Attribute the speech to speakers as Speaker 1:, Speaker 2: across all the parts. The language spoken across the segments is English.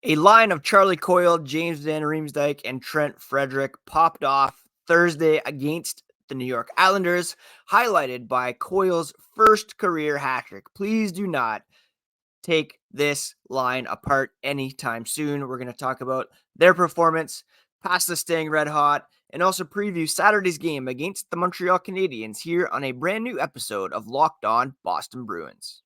Speaker 1: A line of Charlie Coyle, Riemsdyk, and Trent Frederic popped off Thursday against the New York Islanders, highlighted by Coyle's first career hat trick. Please do not take this line apart anytime soon. We're going to talk about their performance, past the staying red hot, and also preview Saturday's game against the Montreal Canadiens here on a brand new episode of Locked On Boston Bruins.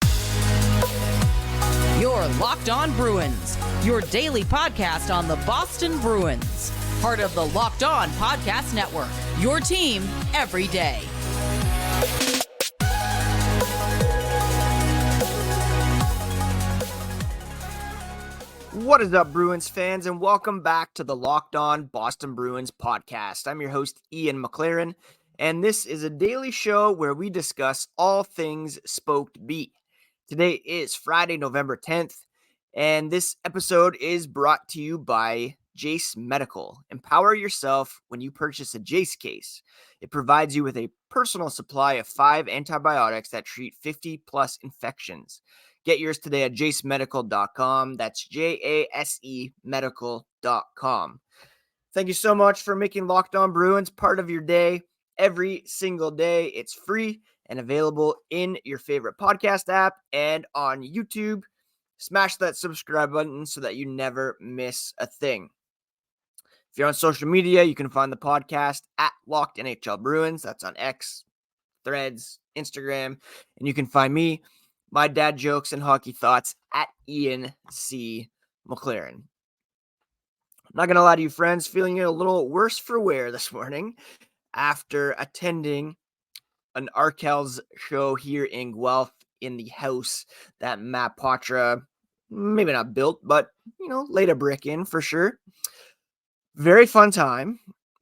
Speaker 2: You're Locked On Bruins, your daily podcast on the Boston Bruins. Part of the Locked On Podcast Network, your team every day.
Speaker 1: What is up, Bruins fans, and welcome back to the Locked On Boston Bruins podcast. I'm your host, Ian McLaren, and this is a daily show where we discuss all things Spoked B. Today is Friday, November 10th, and this episode is brought to you by Jace Medical. Empower yourself when you purchase a Jace case. It provides you with a personal supply of 5 antibiotics that treat 50-plus infections. Get yours today at jacemedical.com. That's JASE medical.com. Thank you so much for making Locked On Bruins part of your day every single day. It's free and available in your favorite podcast app and on YouTube. Smash that subscribe button so that you never miss a thing. If you're on social media, you can find the podcast at Locked NHL Bruins. That's on X, Threads, Instagram. And you can find me, my dad jokes and hockey thoughts, at Ian C. McLaren. I'm not going to lie to you, friends, feeling a little worse for wear this morning after attending an Arkells show here in Guelph in the house that Matt Poitras maybe not built, but, laid a brick in for sure. Very fun time,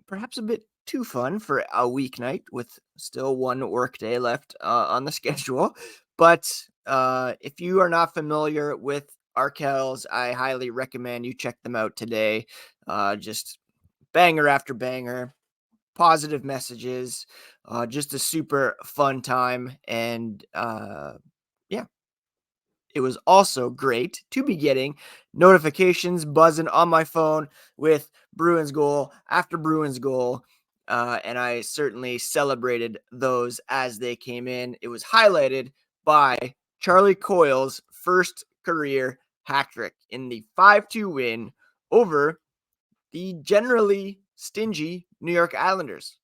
Speaker 1: perhaps a bit too fun for a weeknight with still one work day left on the schedule. But if you are not familiar with Arkells, I highly recommend you check them out today. Just banger after banger. Positive messages, just a super fun time. And it was also great to be getting notifications buzzing on my phone with Bruins goal after Bruins goal. And I certainly celebrated those as they came in. It was highlighted by Charlie Coyle's first career hat trick in the 5-2 win over the generally stingy New York Islanders.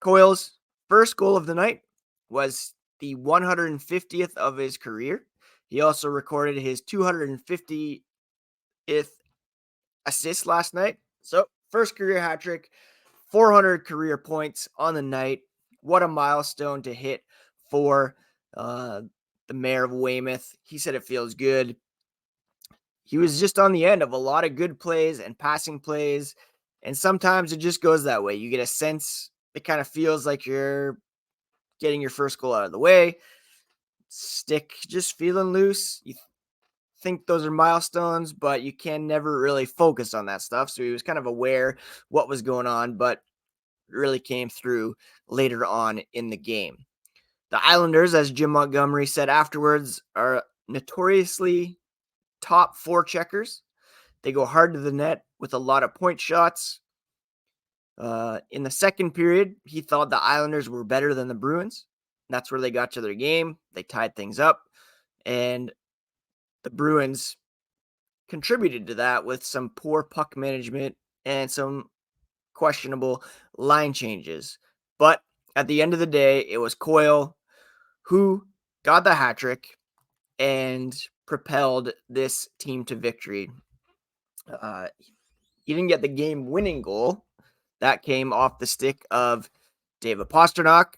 Speaker 1: Coyle's first goal of the night was the 150th of his career. He also recorded his 250th assist last night. So, first career hat trick, 400 career points on the night. What a milestone to hit for the mayor of Weymouth. He said it feels good. He was just on the end of a lot of good plays and passing plays. And sometimes it just goes that way. You get a sense, it kind of feels like you're getting your first goal out of the way. Stick just feeling loose. You think those are milestones, but you can never really focus on that stuff. So he was kind of aware what was going on, but it really came through later on in the game. The Islanders, as Jim Montgomery said afterwards, are notoriously top forecheckers. They go hard to the net with a lot of point shots. In the second period, he thought the Islanders were better than the Bruins. That's where they got to their game. They tied things up, and the Bruins contributed to that with some poor puck management and some questionable line changes. But at the end of the day, it was Coyle who got the hat trick and propelled this team to victory. He didn't get the game-winning goal. That came off the stick of David Pastrnak,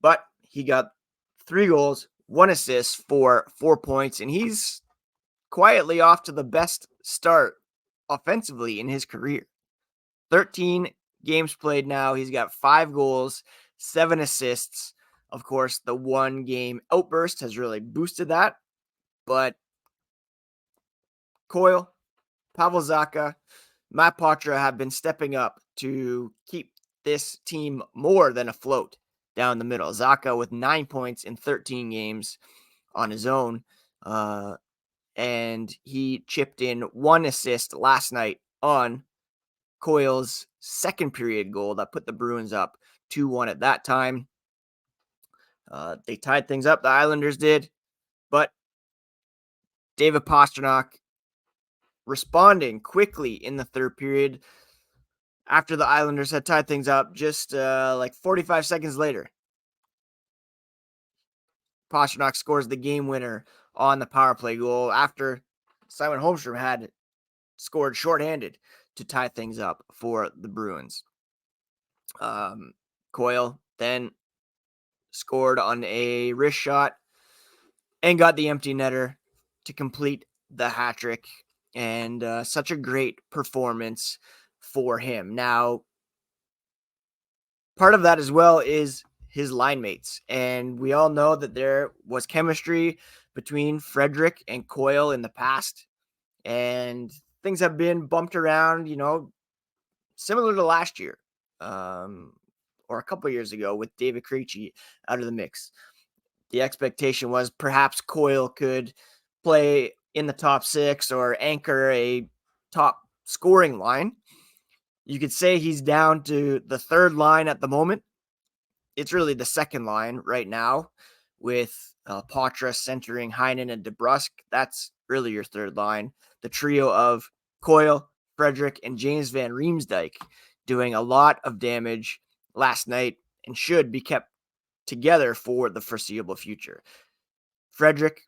Speaker 1: but he got 3 goals, 1 assist for 4 points, and he's quietly off to the best start offensively in his career. 13 games played now. He's got 5 goals, 7 assists. Of course, the 1-game outburst has really boosted that, but Coyle, Pavel Zacha, Matt Poitras have been stepping up to keep this team more than afloat down the middle. Zacha with 9 points in 13 games on his own. And and he chipped in 1 assist last night on Coyle's second period goal that put the Bruins up 2-1 at that time. They tied things up, the Islanders did, but David Pastrnak responding quickly in the third period after the Islanders had tied things up just like 45 seconds later. Pastrnak scores the game winner on the power play goal after Simon Holmstrom had scored shorthanded to tie things up for the Bruins. Coyle then scored on a wrist shot and got the empty netter to complete the hat trick, and such a great performance for him. Now, part of that as well is his line mates, and we all know that there was chemistry between Frederic and Coyle in the past, and things have been bumped around, similar to last year, or a couple years ago with David Krejci out of the mix. The expectation was perhaps Coyle could play in the top 6 or anchor a top scoring line. You could say he's down to the third line at the moment. It's really the second line right now with Pastrnak centering Heinen and DeBrusk. That's really your third line. The trio of Coyle, Frederic, and James Van Riemsdyk doing a lot of damage last night and should be kept together for the foreseeable future. Frederic,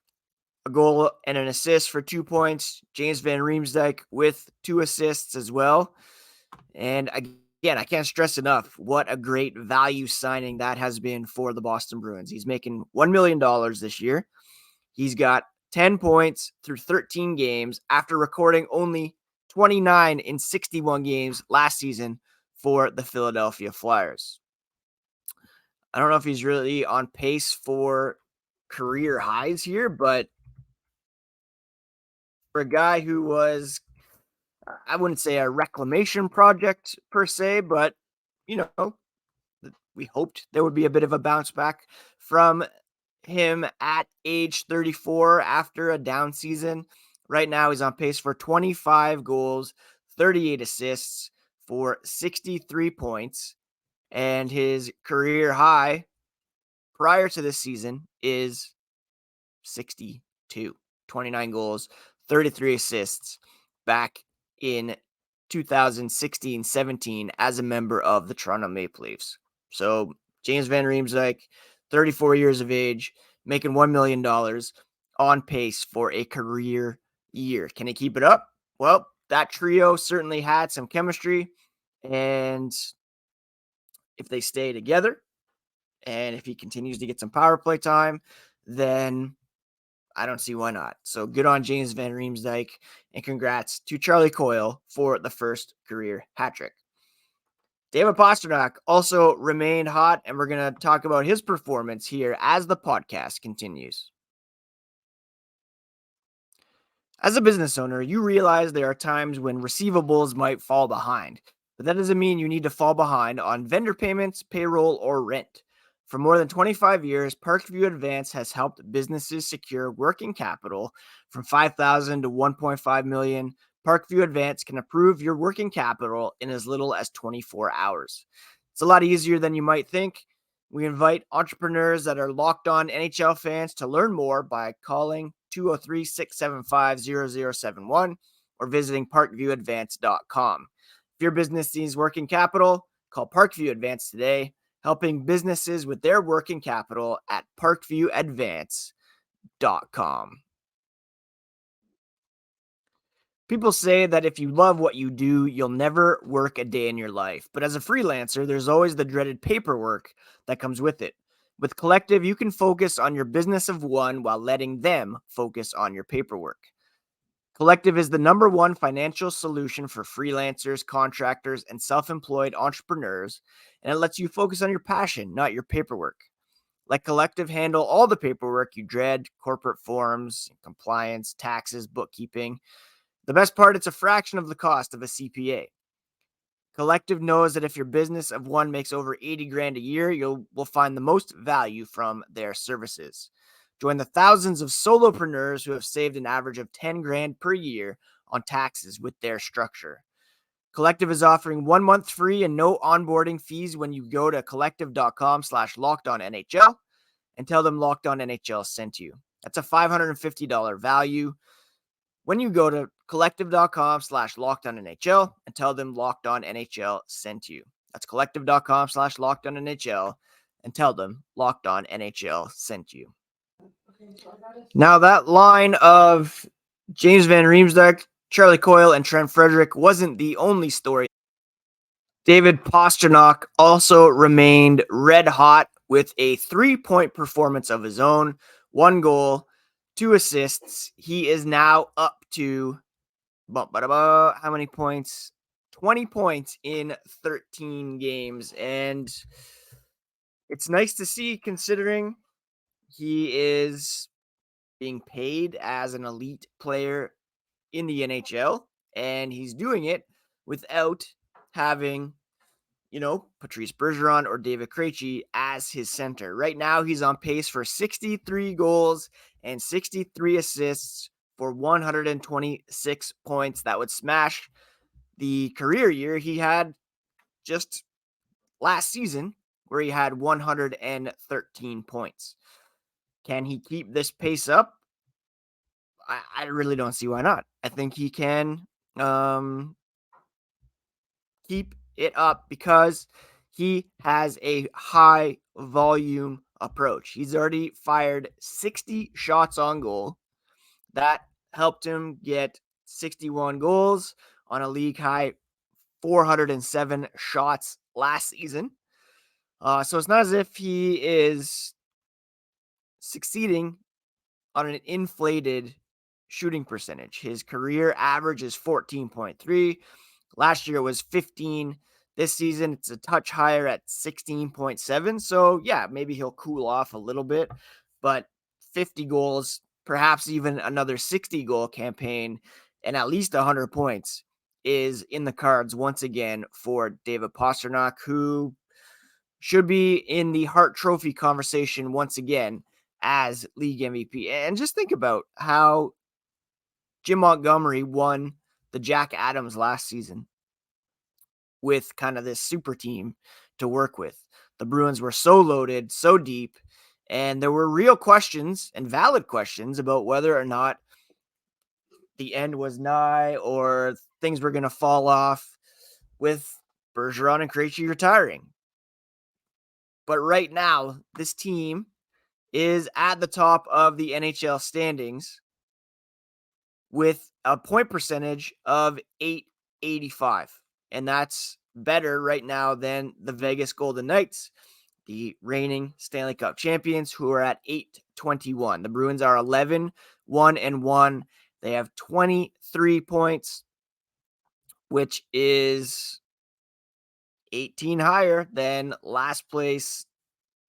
Speaker 1: a goal and an assist for 2 points. James Van Riemsdyk with 2 assists as well. And again, I can't stress enough what a great value signing that has been for the Boston Bruins. He's making $1 million this year. He's got 10 points through 13 games after recording only 29 in 61 games last season for the Philadelphia Flyers. I don't know if he's really on pace for career highs here, but for a guy who was, I wouldn't say a reclamation project per se, but, we hoped there would be a bit of a bounce back from him at age 34 after a down season. Right now, he's on pace for 25 goals, 38 assists for 63 points. And his career high prior to this season is 62, 29 goals, 33 assists back in 2016-17 as a member of the Toronto Maple Leafs. So James Van Riemsdyk, 34 years of age, making $1 million, on pace for a career year. Can he keep it up? Well, that trio certainly had some chemistry, and if they stay together and if he continues to get some power play time, then I don't see why not. So good on James Van Riemsdyk, and congrats to Charlie Coyle for the first career hat trick. David Pastrnak also remained hot, and we're going to talk about his performance here as the podcast continues. As a business owner, you realize there are times when receivables might fall behind, but that doesn't mean you need to fall behind on vendor payments, payroll, or rent. For more than 25 years, Parkview Advance has helped businesses secure working capital from $5,000 to $1.5 million. Parkview Advance can approve your working capital in as little as 24 hours. It's a lot easier than you might think. We invite entrepreneurs that are locked on NHL fans to learn more by calling 203-675-0071 or visiting parkviewadvance.com. If your business needs working capital, call Parkview Advance today, helping businesses with their working capital at parkviewadvance.com. People say that if you love what you do, you'll never work a day in your life. But as a freelancer, there's always the dreaded paperwork that comes with it. With Collective, you can focus on your business of one while letting them focus on your paperwork. Collective is the #1 financial solution for freelancers, contractors, and self-employed entrepreneurs, and it lets you focus on your passion, not your paperwork. Let Collective handle all the paperwork you dread: corporate forms, compliance, taxes, bookkeeping. The best part, it's a fraction of the cost of a CPA. Collective knows that if your business of one makes over $80,000 a year, will find the most value from their services. Join the thousands of solopreneurs who have saved an average of 10 grand per year on taxes with their structure. Collective is offering 1 month free and no onboarding fees when you go to collective.com/lockedonnhl and tell them Locked On NHL sent you. That's a $550 value when you go to collective.com/lockedonnhl and tell them Locked On NHL sent you. That's collective.com/lockedonnhl and tell them Locked On NHL sent you. Now, that line of James Van Riemsdyk, Charlie Coyle, and Trent Frederic wasn't the only story. David Pastrnak also remained red hot with a 3-point performance of his own, 1 goal, 2 assists. He is now up to how many points? 20 points in 13 games. And it's nice to see, considering he is being paid as an elite player in the NHL, and he's doing it without having, Patrice Bergeron or David Krejci as his center. Right now, he's on pace for 63 goals and 63 assists for 126 points. That would smash the career year he had just last season, where he had 113 points. Can he keep this pace up? I really don't see why not. I think he can keep it up because he has a high volume approach. He's already fired 60 shots on goal. That helped him get 61 goals on a league high 407 shots last season. So it's not as if he is succeeding on an inflated shooting percentage. His career average is 14.3. Last year it was 15. This season it's a touch higher at 16.7. So yeah, maybe he'll cool off a little bit, but 50 goals, perhaps even another 60 goal campaign and at least 100 points is in the cards once again for David Pastrnak, who should be in the Hart Trophy conversation once again as league MVP. And just think about how Jim Montgomery won the Jack Adams last season with kind of this super team to work with. The Bruins were so loaded, so deep, and there were real questions and valid questions about whether or not the end was nigh or things were going to fall off with Bergeron and Krejci retiring. But right now, this team is at the top of the NHL standings with a point percentage of .885. And that's better right now than the Vegas Golden Knights, the reigning Stanley Cup champions, who are at .821. The Bruins are 11-1-1. They have 23 points, which is 18 higher than last place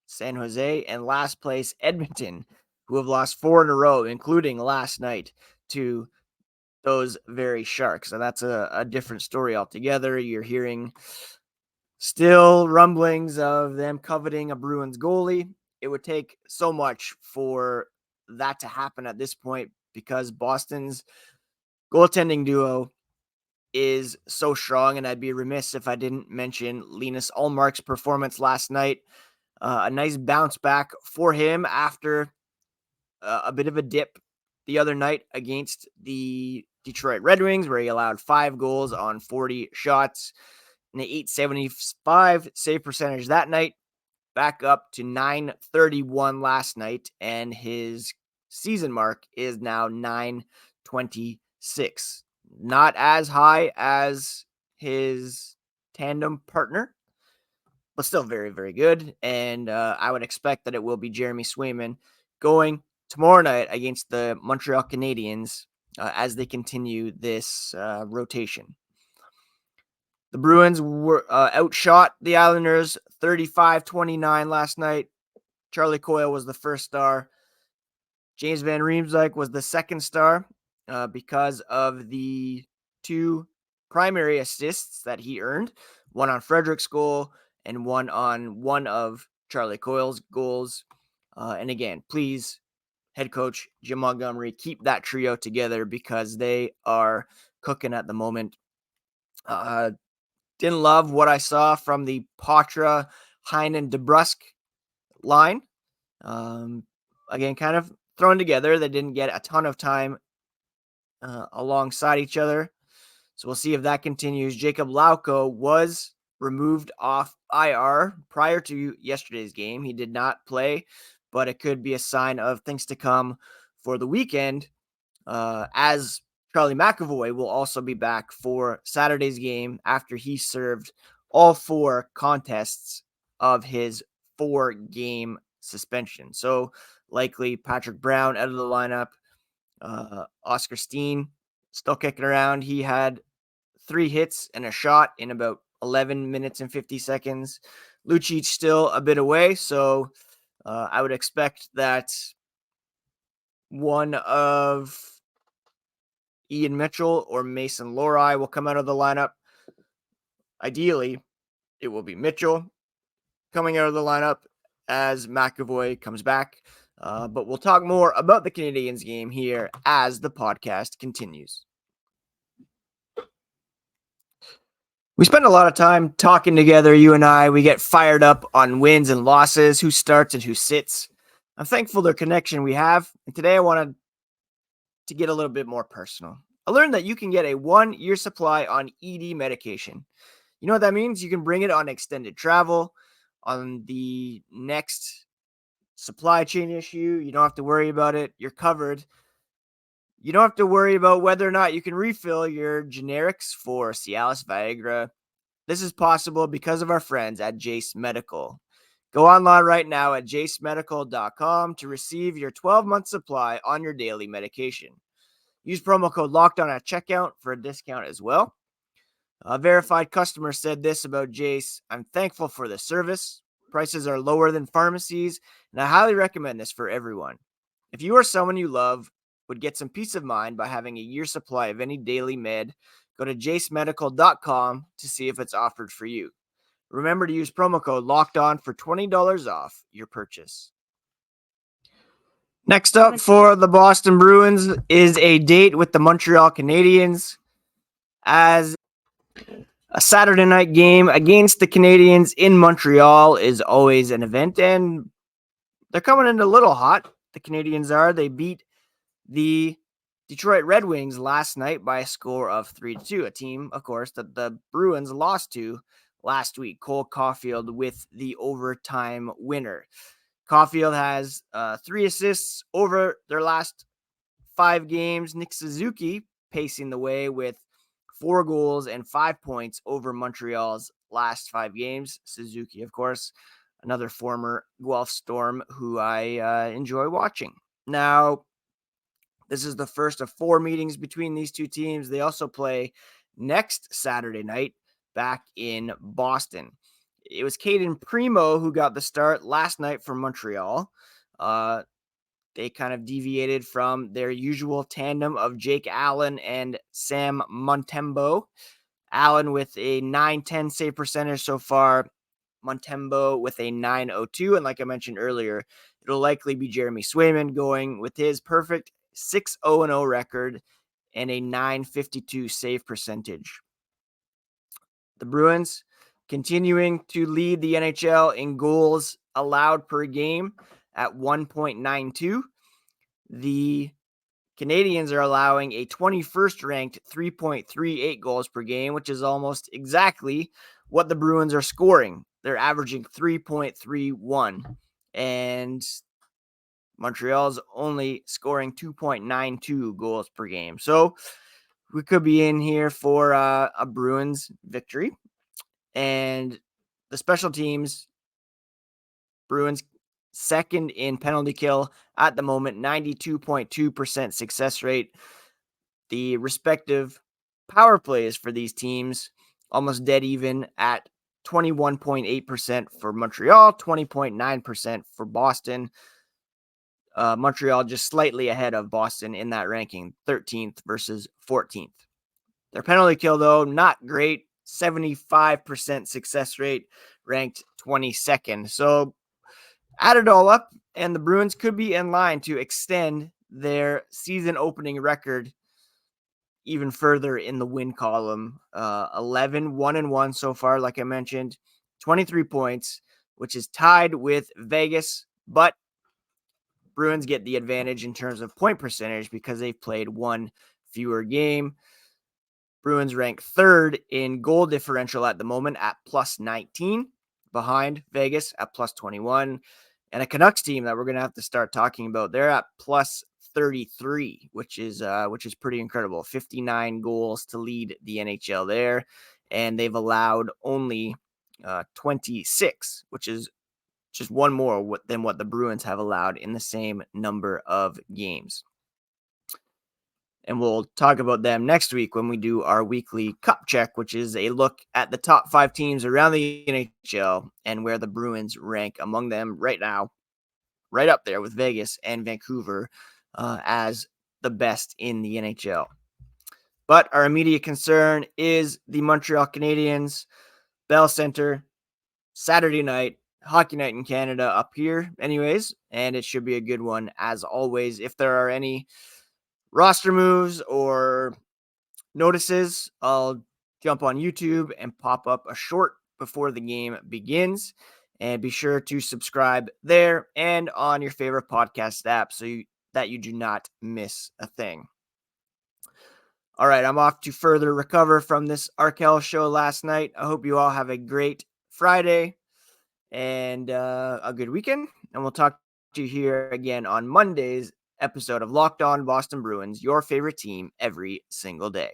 Speaker 1: San Jose and last place Edmonton, who have lost 4 in a row, including last night to those very Sharks. So that's a different story altogether. You're hearing still rumblings of them coveting a Bruins goalie. It would take so much for that to happen at this point because Boston's goaltending duo is so strong, and I'd be remiss if I didn't mention Linus Ullmark's performance last night. A nice bounce back for him after a bit of a dip the other night against the Detroit Red Wings, where he allowed 5 goals on 40 shots and an .875 save percentage that night, back up to .931 last night, and his season mark is now .926. Not as high as his tandem partner, but still very, very good. And I would expect that it will be Jeremy Swayman going tomorrow night against the Montreal Canadiens as they continue this rotation. The Bruins were outshot the Islanders 35-29 last night. Charlie Coyle was the first star. James Van Riemsdyk was the second star because of the 2 primary assists that he earned, one on Frederic's goal and one on one of Charlie Coyle's goals. And again, please head coach Jim Montgomery keep that trio together because they are cooking at the moment. Didn't love what I saw from the Poitras, Heinen, DeBrusk line. Again, kind of thrown together. They didn't get a ton of time alongside each other. So we'll see if that continues. Jacob Lauko was removed off IR prior to yesterday's game. He did not play, but it could be a sign of things to come for the weekend, as Charlie McAvoy will also be back for Saturday's game after he served all 4 contests of his 4-game suspension. So likely Patrick Brown out of the lineup. Oscar Steen still kicking around. He had 3 hits and a shot in about 11 minutes and 50 seconds. Lucic still a bit away, so I would expect that one of Ian Mitchell or Mason Lohrei will come out of the lineup. Ideally, it will be Mitchell coming out of the lineup as McAvoy comes back. But we'll talk more about the Canadiens game here as the podcast continues. We spend a lot of time talking together, you and I. We get fired up on wins and losses, who starts and who sits. I'm thankful for the connection we have. And today I wanted to get a little bit more personal. I learned that you can get a 1-year supply on ED medication. You know what that means? You can bring it on extended travel, on the next supply chain issue. You don't have to worry about it. You're covered. You don't have to worry about whether or not you can refill your generics for Cialis, Viagra. This is possible because of our friends at Jace Medical. Go online right now at jacemedical.com to receive your 12-month supply on your daily medication. Use promo code LOCKEDON at checkout for a discount as well. A verified customer said this about Jace: "I'm thankful for the service. Prices are lower than pharmacies, and I highly recommend this for everyone. If you or someone you love would get some peace of mind by having a year's supply of any daily med, go to jacemedical.com to see if it's offered for you. Remember to use promo code LOCKEDON for $20 off your purchase." Next up for the Boston Bruins is a date with the Montreal Canadiens, as a Saturday night game against the Canadiens in Montreal is always an event, and they're coming in a little hot. The Canadiens are. They beat the Detroit Red Wings last night by a score of 3-2, a team, of course, that the Bruins lost to last week. Cole Caulfield with the overtime winner. Caulfield has 3 assists over their last 5 games. Nick Suzuki pacing the way with 4 goals and 5 points over Montreal's last 5 games. Suzuki, of course, another former Guelph Storm who I enjoy watching. Now, this is the first of 4 meetings between these two teams. They also play next Saturday night back in Boston. It was Caden Primo who got the start last night for Montreal. They kind of deviated from their usual tandem of Jake Allen and Sam Montembeault. Allen with a .910 save percentage so far. Montembeault with a .902. And like I mentioned earlier, it'll likely be Jeremy Swayman going with his perfect 6-0-0 record and a .952 save percentage. The Bruins continuing to lead the NHL in goals allowed per game at 1.92. The Canadiens are allowing a 21st ranked 3.38 goals per game, which is almost exactly what the Bruins are scoring. They're averaging 3.31, and Montreal's only scoring 2.92 goals per game. So we could be in here for a Bruins victory. And the special teams, Bruins second in penalty kill at the moment, 92.2% success rate. The respective power plays for these teams almost dead even at 21.8% for Montreal, 20.9% for Boston. Montreal just slightly ahead of Boston in that ranking, 13th versus 14th. Their penalty kill, though, not great. 75% success rate, ranked 22nd. So Add it all up, and the Bruins could be in line to extend their season opening record even further in the win column. 11, 1-1 so far, like I mentioned, 23 points, which is tied with Vegas, but Bruins get the advantage in terms of point percentage because they've played one fewer game. Bruins rank third in goal differential at the moment at plus 19, behind Vegas at plus 21. And a Canucks team that we're going to have to start talking about, they're at plus 33, which is pretty incredible. 59 goals to lead the NHL there, and they've allowed only 26, which is just one more than what the Bruins have allowed in the same number of games. And we'll talk about them next week when we do our weekly cup check, which is a look at the top 5 teams around the NHL and where the Bruins rank among them right now, right up there with Vegas and Vancouver as the best in the NHL. But our immediate concern is the Montreal Canadiens, Bell Center, Saturday night, hockey night in Canada up here anyways, and it should be a good one as always. If there are any roster moves or notices, I'll jump on YouTube and pop up a short before the game begins. And be sure to subscribe there and on your favorite podcast app so that you do not miss a thing. All right, I'm off to further recover from this Arkell show last night. I hope you all have a great Friday and a good weekend. And we'll talk to you here again on Monday's episode of Locked On Boston Bruins, your favorite team every single day.